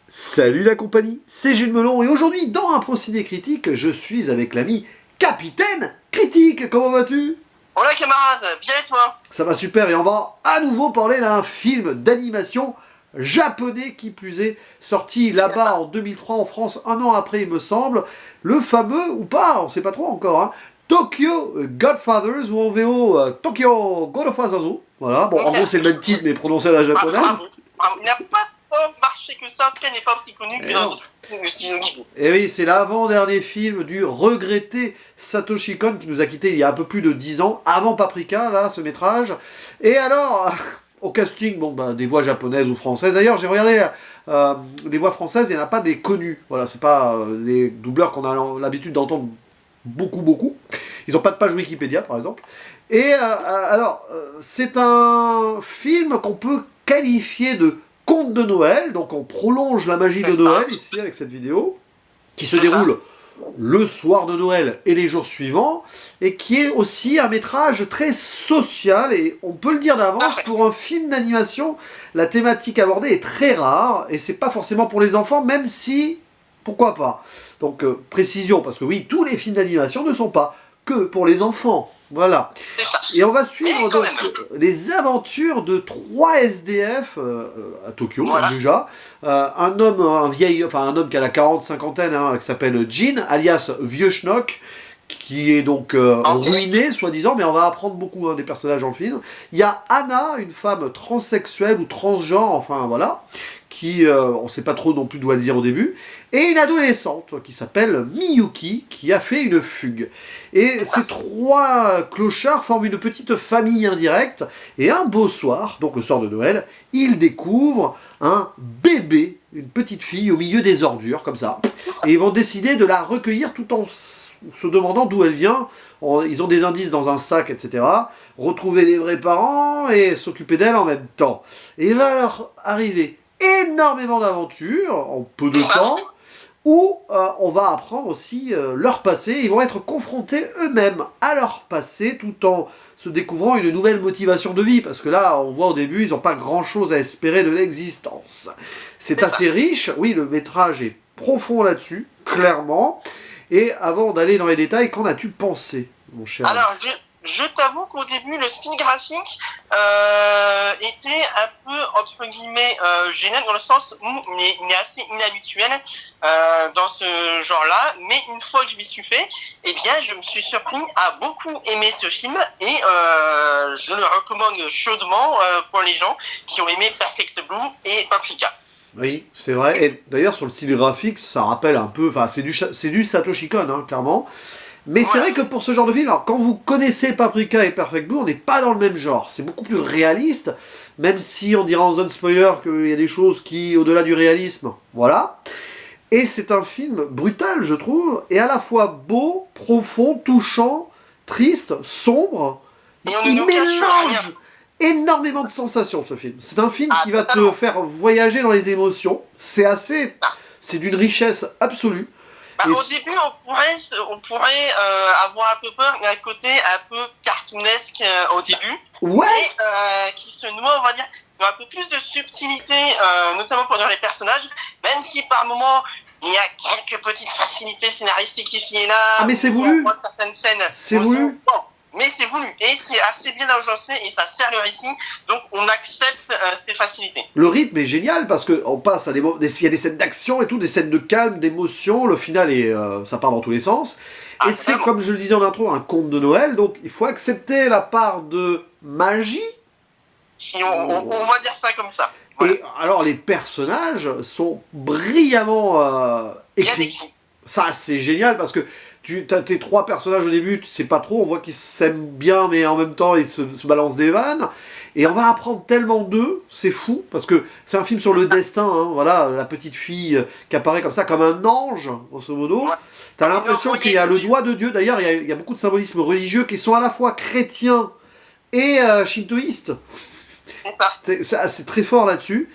Salut la compagnie, c'est Jules Melon et aujourd'hui dans un procédé critique, je suis avec l'ami Capitaine Critique. Comment vas-tu? Hola camarade, bien et toi? Ça va super et on va à nouveau parler d'un film d'animation japonais qui plus est, sorti là-bas en 2003 en France, un an après il me semble, le fameux, ou pas, on sait pas trop encore, hein, Tokyo Godfathers ou en VO Tokyo Godfathers. Voilà, bon en gros c'est le même titre mais prononcé à la japonaise. Bravo. Il n'a pas tant marché que ça, en tout cas il n'est pas aussi connu que dans d'autres films. Et oui, c'est l'avant-dernier film du regretté Satoshi Kon qui nous a quitté il y a un peu plus de 10 ans, avant Paprika, là, ce métrage. Et alors, au casting, bon, bah, des voix japonaises ou françaises. D'ailleurs, j'ai regardé les voix françaises, il n'y en a pas des connus. Voilà, c'est pas les doubleurs qu'on a l'habitude d'entendre beaucoup. Ils n'ont pas de page Wikipédia, par exemple. Et alors, c'est un film qu'on peut qualifier de conte de Noël, donc on prolonge la magie de Noël ici avec cette vidéo, qui se déroule le soir de Noël et les jours suivants, et qui est aussi un métrage très social, et on peut le dire d'avance, pour un film d'animation, la thématique abordée est très rare, et c'est pas forcément pour les enfants, même si, pourquoi pas. Donc précision, parce que oui, tous les films d'animation ne sont pas que pour les enfants. Voilà. Et on va suivre donc les aventures de 3 SDF à Tokyo, voilà. Déjà. Un homme, un homme qui a la cinquantaine, hein, qui s'appelle Jin, alias Vieux Schnock, qui est donc ruiné, soi-disant, mais on va apprendre beaucoup des personnages dans le film. Il y a Anna, une femme transsexuelle ou transgenre, enfin voilà, qui, on ne sait pas trop non plus d'où elle vient au début, et une adolescente qui s'appelle Miyuki, qui a fait une fugue. Et ces 3 clochards forment une petite famille indirecte, et un beau soir, donc le soir de Noël, ils découvrent un bébé, une petite fille au milieu des ordures, comme ça, et ils vont décider de la recueillir tout en se demandant d'où elle vient. Ils ont des indices dans un sac, etc. Retrouver les vrais parents et s'occuper d'elle en même temps. Et il va leur arriver énormément d'aventures en peu de temps, où on va apprendre aussi leur passé. Ils vont être confrontés eux-mêmes à leur passé, tout en se découvrant une nouvelle motivation de vie, parce que là, on voit au début, ils n'ont pas grand-chose à espérer de l'existence. C'est assez riche, oui, le métrage est profond là-dessus, clairement. Et avant d'aller dans les détails, qu'en as-tu pensé, mon cher? Alors, je t'avoue qu'au début, le style graphique était un peu, entre guillemets, gênant, dans le sens où il est assez inhabituel dans ce genre-là. Mais une fois que je m'y suis fait, eh bien, je me suis surpris à beaucoup aimer ce film. Et je le recommande chaudement pour les gens qui ont aimé Perfect Blue et Paprika. Oui, c'est vrai. Et d'ailleurs, sur le style graphique, ça rappelle un peu... Enfin, c'est du Satoshi Kon, hein, clairement. Mais c'est vrai que pour ce genre de film, alors quand vous connaissez Paprika et Perfect Blue, on n'est pas dans le même genre. C'est beaucoup plus réaliste, même si on dira en zone spoiler qu'il y a des choses qui, au-delà du réalisme, voilà. Et c'est un film brutal, je trouve, et à la fois beau, profond, touchant, triste, sombre. Il mélange énormément de sensations, ce film. C'est un film qui va te faire voyager dans les émotions. C'est c'est d'une richesse absolue. Bah, au début, on pourrait avoir un peu peur, il y a un côté un peu cartoonesque au début, ouais. Et qui se noie, on va dire, un peu plus de subtilité, notamment pendant les personnages, même si par moments il y a quelques petites facilités scénaristiques ici et là. Ah mais c'est voulu. Certaines scènes. C'est voulu. Bon, mais c'est voulu, et c'est assez bien agencé, et ça sert le récit, donc on accepte ces facilités. Le rythme est génial, parce qu'on passe à il y a des scènes d'action et tout, des scènes de calme, d'émotion, le final ça part dans tous les sens. Et c'est, comme je le disais en intro, un conte de Noël, donc il faut accepter la part de magie. Si on va dire ça comme ça. Voilà. Et alors les personnages sont brillamment écrits. Ça c'est génial, parce que tu as tes 3 personnages au début, tu sais pas trop, on voit qu'ils s'aiment bien, mais en même temps ils se balancent des vannes. Et on va apprendre tellement d'eux, c'est fou, parce que c'est un film sur le destin, hein, voilà, la petite fille qui apparaît comme ça, comme un ange, grosso modo. T'as l'impression qu'il y a le doigt de Dieu, d'ailleurs il y a beaucoup de symbolismes religieux qui sont à la fois chrétiens et shintoïstes. C'est très fort là-dessus.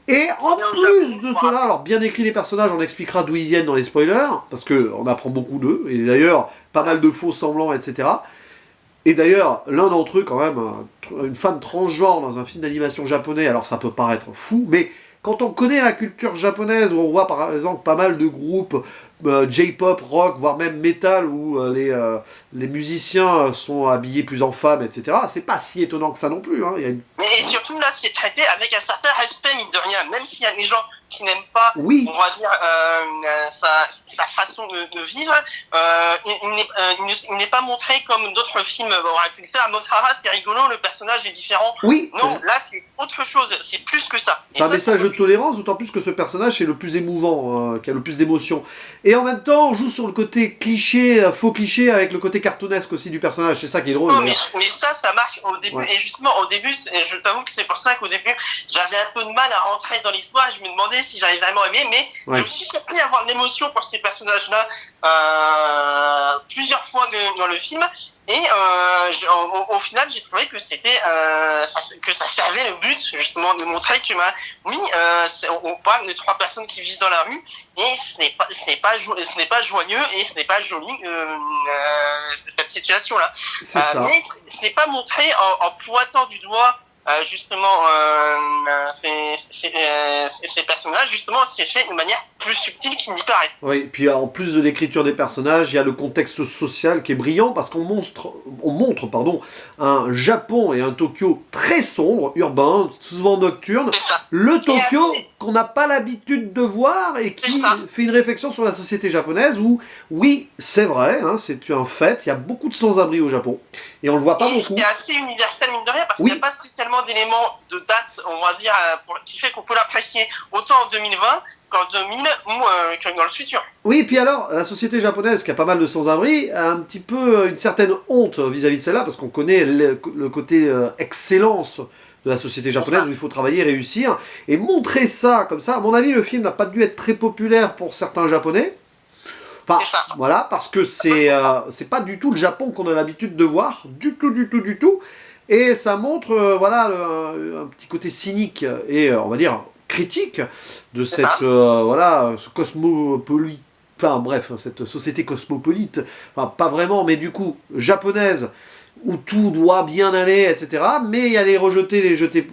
Et en plus de cela, alors bien écrit les personnages, on expliquera d'où ils viennent dans les spoilers, parce qu'on apprend beaucoup d'eux, et d'ailleurs, pas mal de faux semblants, etc. Et d'ailleurs, l'un d'entre eux, quand même, une femme transgenre dans un film d'animation japonais, alors ça peut paraître fou, mais quand on connaît la culture japonaise, où on voit par exemple pas mal de groupes J-pop, rock, voire même metal, où les musiciens sont habillés plus en femmes, etc. C'est pas si étonnant que ça non plus. Hein. Il y a une... Mais surtout là, c'est traité avec un certain respect, mine de rien, même s'il y a des gens qui n'aiment pas, oui. on va dire, sa façon de vivre, il n'est pas montré comme d'autres films auraient pu le faire. Mothara, c'est rigolo, le personnage est différent. Oui. Non, là, c'est autre chose, c'est plus que ça. C'est un message de tolérance, d'autant plus que ce personnage est le plus émouvant, qui a le plus d'émotions. Et en même temps, on joue sur le côté cliché, faux cliché, avec le côté cartoonesque aussi du personnage. C'est ça qui est drôle. Non, mais ça marche au début. Ouais. Et justement, au début, je t'avoue que c'est pour ça qu'au début, j'avais un peu de mal à rentrer dans l'histoire. Je me demandais si j'avais vraiment aimé, mais je me suis surpris à avoir de l'émotion pour ces personnages-là plusieurs fois dans le film. Et au final, j'ai trouvé que c'était que ça servait le but justement de montrer que oui, on parle de 3 personnes qui vivent dans la rue et ce n'est pas joyeux et ce n'est pas joli cette situation-là. Mais ce n'est pas montré en pointant du doigt justement ces personnages. Justement, c'est fait de manière plus subtile qu'il n'y paraît. Oui, puis en plus de l'écriture des personnages, il y a le contexte social qui est brillant parce qu'on montre un Japon et un Tokyo très sombre, urbain, souvent nocturne. Le Tokyo qu'on n'a pas l'habitude de voir et qui fait une réflexion sur la société japonaise où, oui, c'est vrai, hein, c'est un fait, il y a beaucoup de sans-abri au Japon. Et on le voit pas beaucoup. C'est assez universel, mine de rien, parce qu'il n'y a pas spécialement d'éléments de date, on va dire, qui fait qu'on peut l'apprécier autant en 2020 qu'en 2000 ou que dans le futur. Oui, puis alors, la société japonaise, qui a pas mal de sans-abri, a un petit peu une certaine honte vis-à-vis de celle-là, parce qu'on connaît le côté excellence de la société japonaise, où il faut travailler, réussir, et montrer ça comme ça. À mon avis, le film n'a pas dû être très populaire pour certains Japonais. Enfin, voilà, parce que c'est pas du tout le Japon qu'on a l'habitude de voir, du tout. Et ça montre, voilà, un petit côté cynique et, on va dire, critique de cette, voilà, ce cosmopolite, enfin bref, cette société cosmopolite, enfin pas vraiment, mais du coup, japonaise, où tout doit bien aller, etc. Mais il y a les rejetés,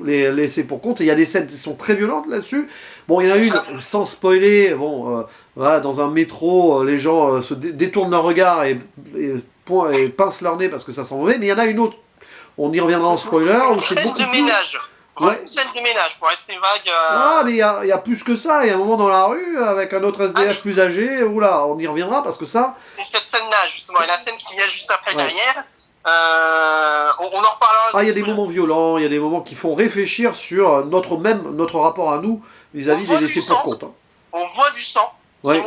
les laissés pour compte, et il y a des scènes qui sont très violentes là-dessus. Bon, il y en a une, sans spoiler, bon, voilà, dans un métro, les gens se détournent leur regard et pincent leur nez parce que ça sent mauvais, mais il y en a une autre, on y reviendra en spoiler, où c'est beaucoup de ménage. Une scène de ménage, pour rester vague. Ah, mais il y a plus que ça, il y a un moment dans la rue, avec un autre SDF plus âgé, oula, on y reviendra parce que ça... C'est cette scène-là, justement, et la scène qui vient juste après derrière... on en reparlera. Ah, il y a des moments violents, il y a des moments qui font réfléchir sur notre rapport à nous vis-à-vis des laissés pour compte. Hein. On voit du sang. Ouais.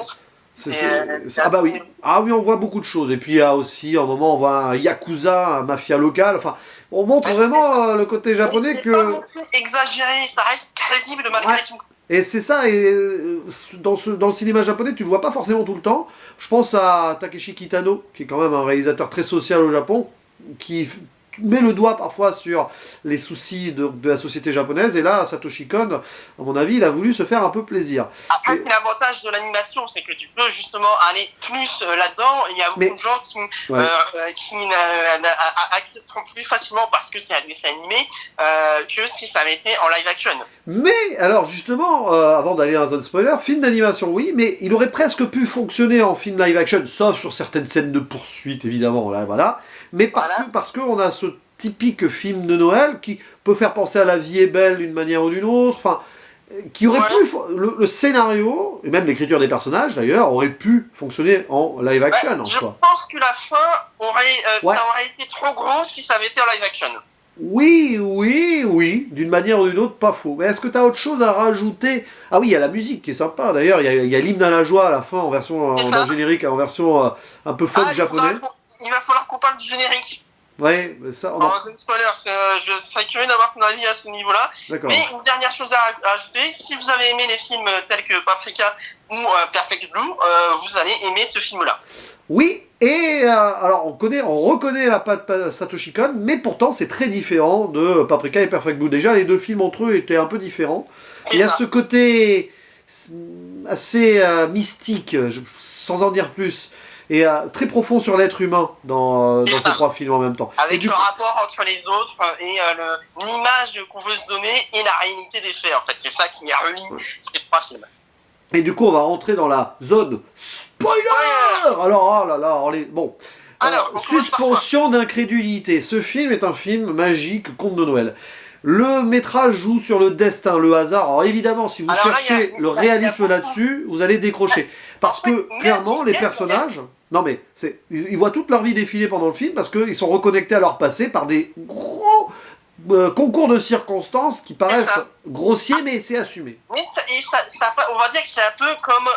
Ah bah oui. Ah oui, on voit beaucoup de choses. Et puis il y a aussi, à un moment, on voit un yakuza, un mafia local. Enfin, on montre vraiment le côté japonais que... C'est pas non plus exagéré, ça reste crédible malgré tout. Et c'est ça, et dans le cinéma japonais, tu le vois pas forcément tout le temps. Je pense à Takeshi Kitano, qui est quand même un réalisateur très social au Japon, qui met le doigt parfois sur les soucis de la société japonaise, et là, Satoshi Kon, à mon avis, il a voulu se faire un peu plaisir. Après, l'avantage de l'animation, c'est que tu peux justement aller plus là-dedans, il y a beaucoup de gens qui accepteront plus facilement parce que c'est un dessin animé que si ça avait été en live action. Mais, alors justement, avant d'aller dans la zone spoiler, film d'animation, oui, mais il aurait presque pu fonctionner en film live action, sauf sur certaines scènes de poursuite, évidemment, là, voilà. Mais parce qu'on a ce typique film de Noël qui peut faire penser à La vie est belle d'une manière ou d'une autre, enfin, qui aurait pu, le scénario, et même l'écriture des personnages d'ailleurs, aurait pu fonctionner en live action. Je pense que la fin ça aurait été trop gros si ça avait été en live action. Oui, d'une manière ou d'une autre, pas faux. Mais est-ce que tu as autre chose à rajouter? Ah oui, il y a la musique qui est sympa, d'ailleurs, il y a l'hymne à la joie à la fin, en version, dans le générique, en version un peu folk japonais. Il va falloir qu'on parle du générique. Ouais, ça... spoiler, je serais curieux d'avoir ton avis à ce niveau-là. Mais une dernière chose à ajouter, si vous avez aimé les films tels que Paprika ou Perfect Blue, vous allez aimer ce film-là. Oui, et alors on reconnaît la patte Satoshi Kon, mais pourtant c'est très différent de Paprika et Perfect Blue. Déjà, les deux films entre eux étaient un peu différents. Il y a ce côté assez mystique, sans en dire plus, et très profond sur l'être humain dans ces 3 films en même temps. Avec le rapport entre les autres et l'image qu'on veut se donner et la réalité des faits. En fait, c'est ça qui relie ces 3 films. Et du coup, on va rentrer dans la zone spoiler. Alors, oh là là, bon. Alors, suspension d'incrédulité. Ce film est un film magique, conte de Noël. Le métrage joue sur le destin, le hasard. Alors évidemment, si vous cherchez le réalisme là-dessus, vous allez décrocher. Parce que, clairement, les personnages... Non mais, ils voient toute leur vie défiler pendant le film parce qu'ils sont reconnectés à leur passé par des gros concours de circonstances qui paraissent grossiers, mais c'est assumé. Oui, on va dire que c'est un peu comme...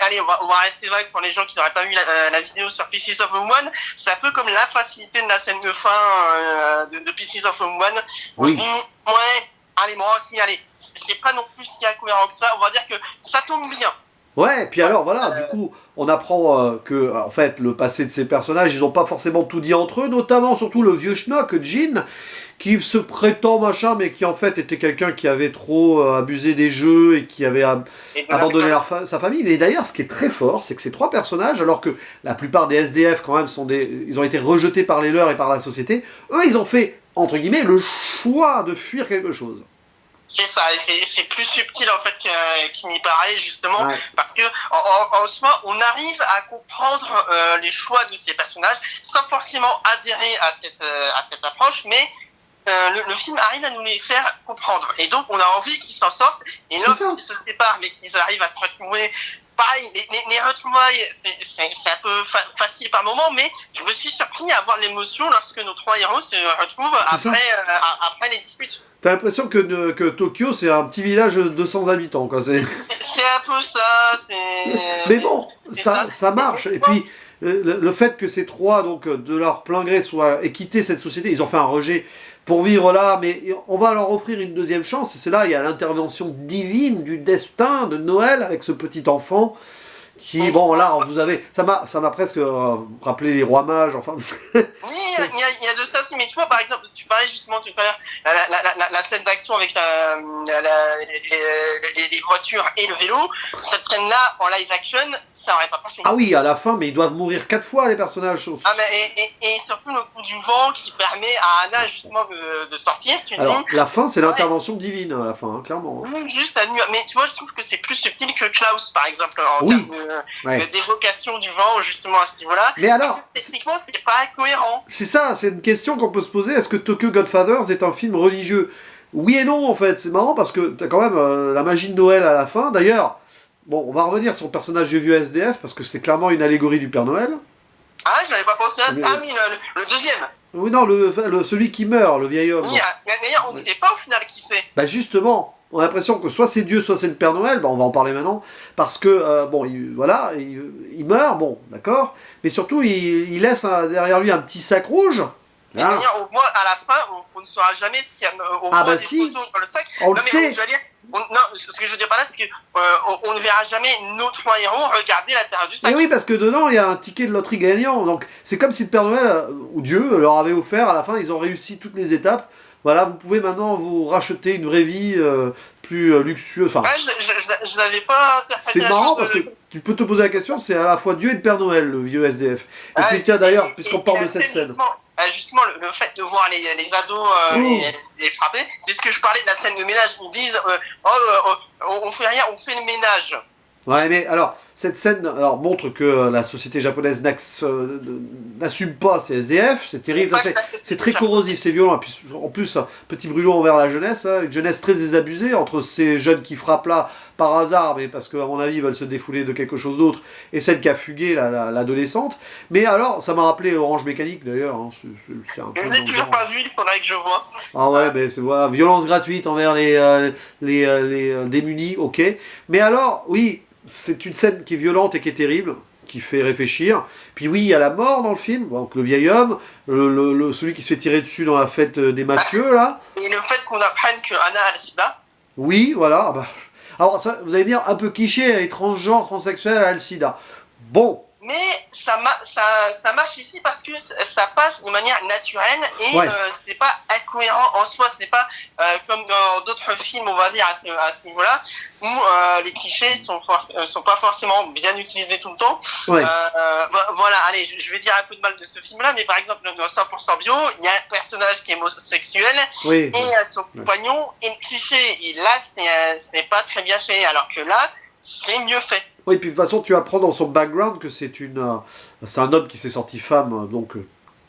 allez, on va rester vague pour les gens qui n'auraient pas vu la vidéo sur Pieces of a Woman. C'est un peu comme la facilité de la scène de fin de Pieces of a Woman. On se dit, ouais, allez, moi aussi, allez. C'est pas non plus si incohérent que ça. On va dire que ça tombe bien. Ouais, puis alors voilà, du coup, on apprend que, en fait, le passé de ces personnages, ils n'ont pas forcément tout dit entre eux, notamment, surtout le vieux schnock, Jean, qui se prétend machin, mais qui en fait était quelqu'un qui avait trop abusé des jeux et qui avait abandonné sa famille. Mais d'ailleurs, ce qui est très fort, c'est que ces 3 personnages, alors que la plupart des SDF, quand même, ils ont été rejetés par les leurs et par la société, eux, ils ont fait, entre guillemets, le choix de fuir quelque chose. C'est ça, et c'est plus subtil en fait qu'il n'y paraît justement, parce que en soi, on arrive à comprendre les choix de ces personnages sans forcément adhérer à cette approche, mais le film arrive à nous les faire comprendre. Et donc on a envie qu'ils s'en sortent, et lorsqu'ils se séparent, mais qu'ils arrivent à se retrouver, pareil, les retrouvailles, c'est un peu facile par moment, mais je me suis surpris à avoir l'émotion lorsque nos 3 héros se retrouvent après les disputes. T'as l'impression que Tokyo, c'est un petit village de 200 habitants, quoi. C'est un peu ça, Mais bon, ça marche. Et puis, le fait que ces 3, donc, de leur plein gré, aient quitté cette société, ils ont fait un rejet pour vivre là, mais on va leur offrir une deuxième chance. Et c'est là, il y a l'intervention divine du destin de Noël avec ce petit enfant qui, bon, là, vous avez... Ça m'a presque rappelé les rois mages, enfin... Oui, il y a de ça aussi, mais tu vois, par exemple, tu parlais justement tout à l'heure, la scène d'action avec les voitures et le vélo, cette scène-là, en live action, ça aurait pas passé. Ah oui, à la fin, mais ils doivent mourir 4 fois, les personnages. Ah, mais et surtout le coup du vent qui permet à Anna, justement, de sortir. Alors, la fin, c'est l'intervention divine, à la fin, hein, clairement. Oui, juste à nuit. Mais tu vois, je trouve que c'est plus subtil que Klaus, par exemple, en termes d'évocation du vent, justement, à ce niveau-là. Mais alors... Techniquement, c'est pas cohérent. C'est ça, c'est une question qu'on peut se poser. Est-ce que Tokyo Godfathers est un film religieux? Oui et non, en fait. C'est marrant parce que t'as quand même la magie de Noël à la fin. D'ailleurs, bon, on va revenir sur le personnage du vieux SDF parce que c'est clairement une allégorie du Père Noël. Ah, j'avais pas pensé à ça. Ah oui, le deuxième. Oui, non, celui qui meurt, le vieil homme. Oui, d'ailleurs, on ne sait pas au final qui c'est. Bah justement, on a l'impression que soit c'est Dieu, soit c'est le Père Noël. Bah, on va en parler maintenant. Parce que, bon, il meurt, bon, d'accord. Mais surtout, il laisse derrière lui un petit sac rouge. D'ailleurs, au moins, à la fin, on ne saura jamais ce qu'il y a au bah des si. photos dans le sac. On le sait. Non, ce que je veux dire par là, c'est qu'on ne verra jamais nos 3 héros regarder l'intérieur du sac. Mais oui, parce que dedans, il y a un ticket de loterie gagnant. Donc, c'est comme si le Père Noël, ou Dieu, leur avait offert, à la fin, ils ont réussi toutes les étapes. Voilà, vous pouvez maintenant vous racheter une vraie vie plus luxueuse. Enfin, je n'avais pas interprété. C'est marrant parce que tu peux te poser la question, c'est à la fois Dieu et le Père Noël, le vieux SDF. Et puis tiens, d'ailleurs, puisqu'on parle de cette scène... Justement, le fait de voir les ados les frapper, c'est ce que je parlais de la scène de ménage. Ils disent on fait rien, on fait le ménage. Ouais, mais alors, cette scène montre que la société japonaise n'assume pas ces SDF, c'est terrible, c'est très corrosif, c'est violent. Et puis, en plus, petit brûlot envers la jeunesse, hein, une jeunesse très désabusée, entre ces jeunes qui frappent là par hasard, mais parce qu'à mon avis, ils veulent se défouler de quelque chose d'autre, et celle qui a fugué, l'adolescente. Mais alors, ça m'a rappelé Orange Mécanique d'ailleurs. Hein, c'est un peu je n'ai toujours pas vu, il faudrait que je vois. Ah ouais, mais c'est voilà, violence gratuite envers les démunis, ok. Mais alors, oui, c'est une scène qui est violente et qui est terrible, qui fait réfléchir. Puis oui, il y a la mort dans le film, donc le vieil homme, celui qui se fait tirer dessus dans la fête des mafieux, là. Et le fait qu'on apprenne que Anna a le sida. Oui, voilà. Bah. Alors, ça, vous allez me dire, un peu cliché, elle est transgenre, transsexuelle, elle a le sida. Bon, mais ça marche ici parce que ça passe de manière naturelle et Ouais. c'est pas incohérent en soi. Ce n'est pas comme dans d'autres films, on va dire, à ce niveau-là, où les clichés sont pas forcément bien utilisés tout le temps. Ouais. Voilà, allez, je vais dire un peu de mal de ce film-là, mais par exemple, dans 100% Bio, il y a un personnage qui est homosexuel Oui. et son compagnon est le cliché. Et là, ce n'est pas très bien fait, alors que là, c'est mieux fait. Oui, puis de toute façon, tu apprends dans son background que c'est un homme qui s'est sorti femme, donc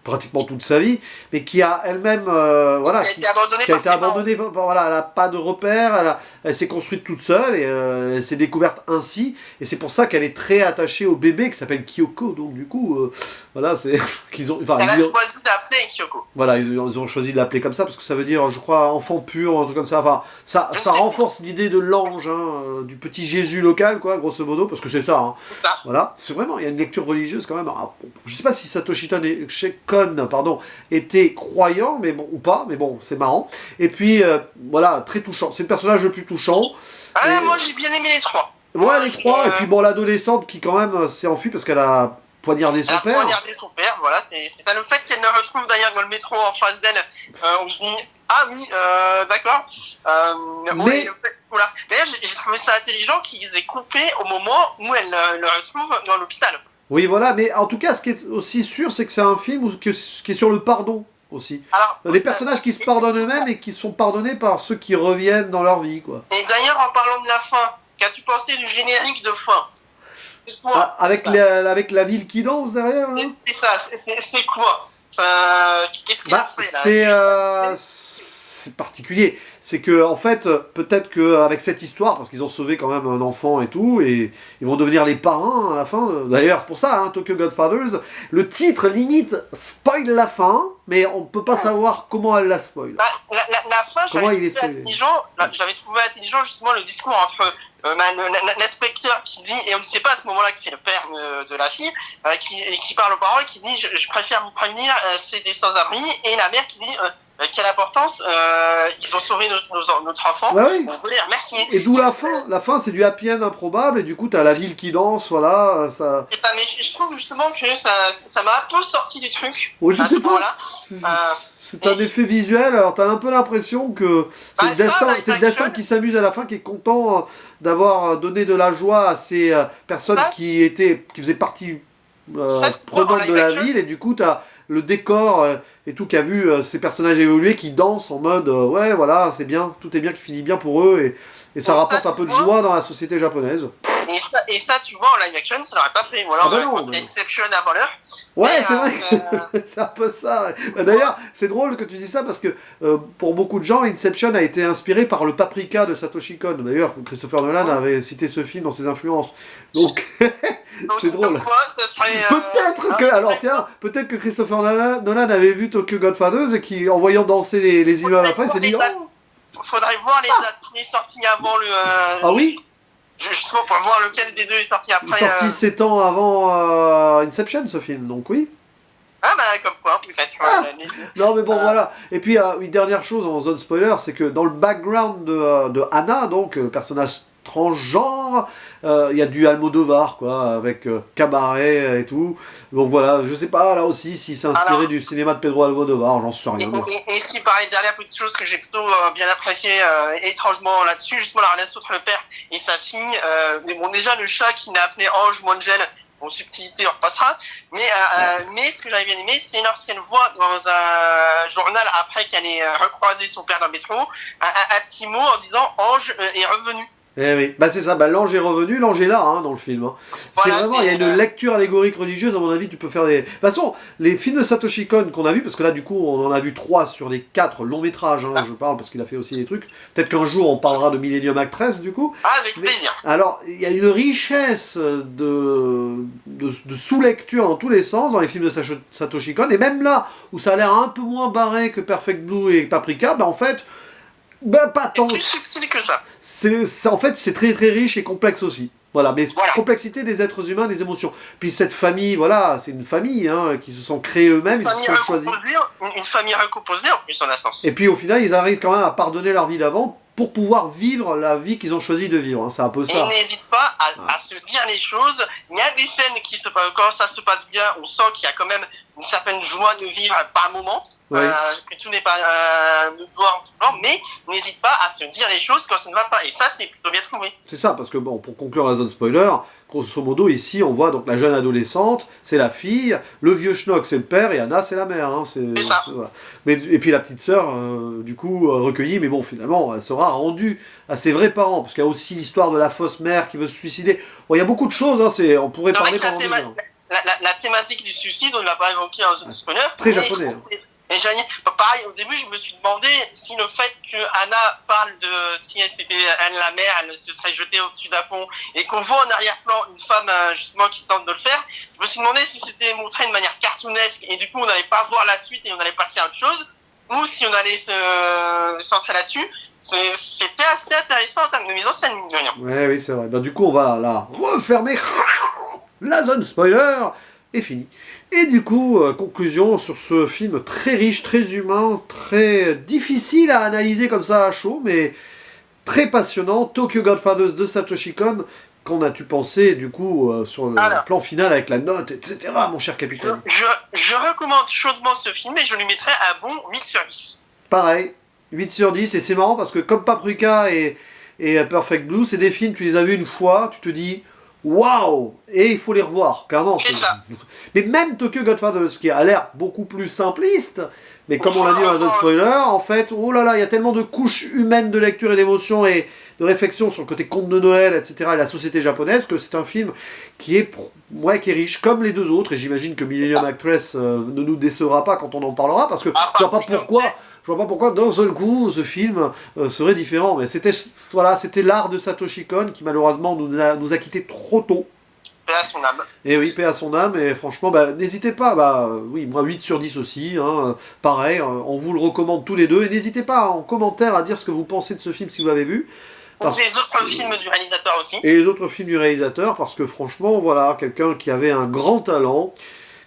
pratiquement toute sa vie, mais qui a elle-même, voilà, Il a été abandonné qui a par été ses parents. abandonnée. Voilà, elle n'a pas de repère, elle s'est construite toute seule et elle s'est découverte ainsi. Et c'est pour ça qu'elle est très attachée au bébé qui s'appelle Kyoko. Donc du coup, voilà, c'est qu'ils ont, enfin, Elle a ils- choisi d'appeler Kyoko. voilà, ils ont choisi de l'appeler comme ça parce que ça veut dire, je crois, enfant pur, un truc comme ça. Enfin, ça renforce l'idée de l'ange, hein, du petit Jésus local, quoi, grosso modo, parce que c'est ça. Hein. C'est ça. Voilà, c'est vraiment, il y a une lecture religieuse quand même. Alors, je sais pas si Satoshi Kon, pardon, était croyant, mais bon, ou pas, mais bon, c'est marrant. Et puis, voilà, très touchant. C'est le personnage le plus touchant. Ah, Et- moi, j'ai bien aimé les trois. Ouais, les trois. Et puis bon, l'adolescente qui quand même s'est enfuie parce qu'elle a poignardé son Elle a père. poignardé son père, voilà, c'est ça. Le fait qu'elle le retrouve d'ailleurs dans le métro en face d'elle, on se dit, ah oui, d'accord. Mais- Voilà. D'ailleurs, j'ai trouvé ça intelligent qu'ils aient coupé au moment où elle le retrouve dans l'hôpital. Oui, voilà, mais en tout cas, ce qui est aussi sûr, c'est que c'est un film qui est sur le pardon aussi. Alors, Des personnages qui se pardonnent eux-mêmes et qui sont pardonnés par ceux qui reviennent dans leur vie, quoi. Et d'ailleurs, en parlant de la fin, qu'as-tu pensé du générique de fin? C'est quoi? Avec la ville qui danse derrière, là. C'est ça, c'est quoi? Qu'est-ce qu'il Bah, fait là? c'est particulier. C'est que, en fait, peut-être qu'avec cette histoire, parce qu'ils ont sauvé quand même un enfant et tout, et ils vont devenir les parrains à la fin. D'ailleurs, c'est pour ça, hein, Tokyo Godfathers, le titre limite spoil la fin, mais on peut pas savoir comment elle la spoil. Bah, la fin, Comment j'avais il est trouvé spoilé intelligent, j'avais trouvé intelligent justement le discours entre l'inspecteur qui dit, et on ne sait pas à ce moment-là que c'est le père de la fille, qui parle aux parents et qui dit je préfère vous prévenir, c'est des sans-abri, et la mère qui dit quelle importance, ils ont sauvé notre enfant, Bah oui. on peut les remercier. Et d'où la fin. La fin, c'est du happy end improbable, et du coup, t'as la ville qui danse, voilà, ça... C'est ça, mais je trouve justement que ça m'a un peu sorti du truc. Oh, je à sais ce pas. moment-là. C'est un effet visuel, alors t'as un peu l'impression que c'est Bah, le destin, ça, c'est le live destin action. qui s'amuse à la fin, qui est content d'avoir donné de la joie à ces personnes Ça. qui faisaient partie Ça, prenante en de la live action. ville, et du coup t'as le décor et tout qui a vu ces personnages évoluer, qui dansent en mode ouais voilà c'est bien, tout est bien, qui finit bien pour eux, et ça Bon, rapporte ça, un peu de tu vois. joie dans la société japonaise. Et ça, tu vois, en live action, ça l'aurait pas fait. Voilà, Ah on bah aurait non, continué mais- Inception avant l'heure. Ouais, Mais, c'est vrai que c'est un peu ça. Ouais. Bah, d'ailleurs, c'est drôle que tu dis ça parce que pour beaucoup de gens, Inception a été inspiré par le Paprika de Satoshi Kon. D'ailleurs, Christopher Nolan avait cité ce film dans ses influences. Donc, Donc, c'est drôle. comme quoi, ça serait, Peut-être que, hein, alors tiens, peut-être que Christopher Nolan avait vu Tokyo Godfathers et qui, en voyant danser les immeubles à la fin, il s'est dit oh, faudrait voir les dates qui est sorti avant le. ah oui, Justement pour voir lequel des deux est sorti après. il est sorti 7 ans avant Inception ce film, donc oui. Ah bah comme quoi, peut-être. Ah. Mais- Non mais bon voilà. Et puis une dernière chose en zone spoiler, c'est que dans le background de Anna, donc le personnage transgenre, il y a du Almodovar quoi, avec Cabaret et tout. Donc voilà, je sais pas là aussi si c'est inspiré Alors- du cinéma de Pedro Almodovar, j'en sais rien. Et ce qui paraît dernière petite chose que j'ai plutôt bien apprécié étrangement là-dessus, justement la relation entre le père et sa fille. Mais bon, déjà le chat qui n'a appelé Ange Mangel, en subtilité on repassera. Mais ce que j'avais bien aimé, c'est lorsqu'elle voit dans un journal après qu'elle ait recroisé son père dans le métro, un petit mot en disant Ange est revenu. Eh oui, bah c'est ça, bah l'ange est revenu, l'ange est là hein, dans le film. Hein. C'est Voilà, vraiment, il y a c'est, une lecture allégorique religieuse, à mon avis, tu peux faire des... De toute façon, les films de Satoshi Kon qu'on a vus, parce que là du coup on en a vu 3 sur les 4 longs métrages, hein, je parle parce qu'il a fait aussi des trucs, peut-être qu'un jour on parlera de Millennium Actress du coup. Ah, avec Mais- plaisir. Alors, il y a une richesse de sous-lecture dans tous les sens dans les films de Satoshi Kon, et même là où ça a l'air un peu moins barré que Perfect Blue et Paprika, bah en fait, bah pas C'est tant... plus subtil que ça. En fait, c'est très très riche et complexe aussi. Voilà, mais Voilà. complexité des êtres humains, des émotions. Puis cette famille, voilà, c'est une famille hein, qui se sont créés eux-mêmes, ils se sont choisis. Une famille recomposée en plus en un sens. Et puis au final, ils arrivent quand même à pardonner leur vie d'avant pour pouvoir vivre la vie qu'ils ont choisi de vivre. Hein. C'est un peu ça. Et n'hésite pas à se dire les choses. Il y a des scènes quand ça se passe bien, on sent qu'il y a quand même une certaine joie de vivre par moment. Oui. Que tout n'est pas noir en tout blanc, mais n'hésite pas à se dire les choses quand ça ne va pas. Et ça, c'est plutôt bien trouvé. C'est ça, parce que bon, pour conclure la zone spoiler, grosso modo, ici, on voit donc la jeune adolescente, c'est la fille, le vieux schnock, c'est le père, et Anna, c'est la mère. Hein, c'est ça. Voilà. Et puis la petite sœur, du coup, recueillie, mais bon, finalement, elle sera rendue à ses vrais parents, parce qu'il y a aussi l'histoire de la fausse mère qui veut se suicider. Bon, il y a beaucoup de choses, hein, on pourrait parler pendant des heures. La thématique du suicide, on ne l'a pas évoquée en zone spoiler. Très japonais. Hein. Et pareil, au début, je me suis demandé si le fait que Anna parle de si c'était elle la mère, elle se serait jetée au-dessus d'un pont, et qu'on voit en arrière-plan une femme justement qui tente de le faire, je me suis demandé si c'était montré de manière cartoonesque, et du coup on n'allait pas voir la suite et on allait passer à autre chose, ou si on allait se centrer là-dessus. C'était assez intéressant en termes de mise en scène, mine de rien. Ouais, oui, c'est vrai. Ben, du coup, on va là refermer la zone spoiler. Et fini. Et du coup, conclusion sur ce film très riche, très humain, très difficile à analyser comme ça à chaud, mais très passionnant. Tokyo Godfathers de Satoshi Kon. Qu'en as-tu pensé, du coup, sur le plan final avec la note, etc., mon cher capitaine? Je recommande chaudement ce film et je lui mettrai un bon 8 sur 10. Pareil, 8 sur 10, et c'est marrant parce que comme Paprika et Perfect Blue, c'est des films, tu les as vus une fois, tu te dis... Waouh! Et il faut les revoir, clairement. C'est ça. Mais même Tokyo Godfathers, qui a l'air beaucoup plus simpliste, mais comme on l'a dit dans la zone spoiler, en fait, oh là là, il y a tellement de couches humaines de lecture et d'émotion et de réflexion sur le côté conte de Noël, etc., et la société japonaise, que c'est un film qui est riche, comme les deux autres, et j'imagine que Millennium Actress ne nous décevra pas quand on en parlera, parce que je vois pas pourquoi d'un seul coup ce film serait différent. Mais c'était l'art de Satoshi Kon qui malheureusement nous a quittés trop tôt. Paix à son âme. Et oui, paix à son âme, et franchement, n'hésitez pas, oui, moi 8 sur 10 aussi, hein, pareil, on vous le recommande tous les deux, et n'hésitez pas en commentaire à dire ce que vous pensez de ce film si vous l'avez vu. Ou les autres films du réalisateur aussi. Et les autres films du réalisateur, parce que franchement, voilà, quelqu'un qui avait un grand talent,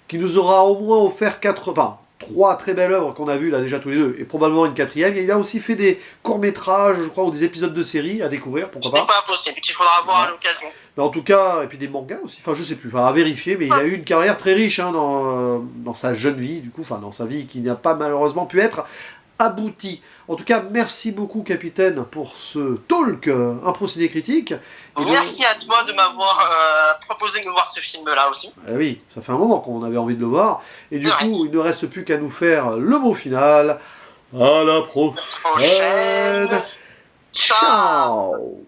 qui nous aura au moins offert 3 très belles œuvres qu'on a vues là déjà tous les deux, et probablement une quatrième. Et il a aussi fait des courts-métrages, je crois, ou des épisodes de séries à découvrir, pourquoi pas. C'est pas impossible, qu'il faudra voir à l'occasion. Mais en tout cas, et puis des mangas aussi, enfin je sais plus, à vérifier, mais il a eu une carrière très riche hein, dans sa jeune vie, du coup, dans sa vie qui n'a pas malheureusement pu être aboutie. En tout cas, merci beaucoup, capitaine, pour ce talk impro ciné critique. Merci à toi de m'avoir proposé de voir ce film-là aussi. Oui, ça fait un moment qu'on avait envie de le voir. Et du coup, il ne reste plus qu'à nous faire le mot final. À la prochaine. Ciao.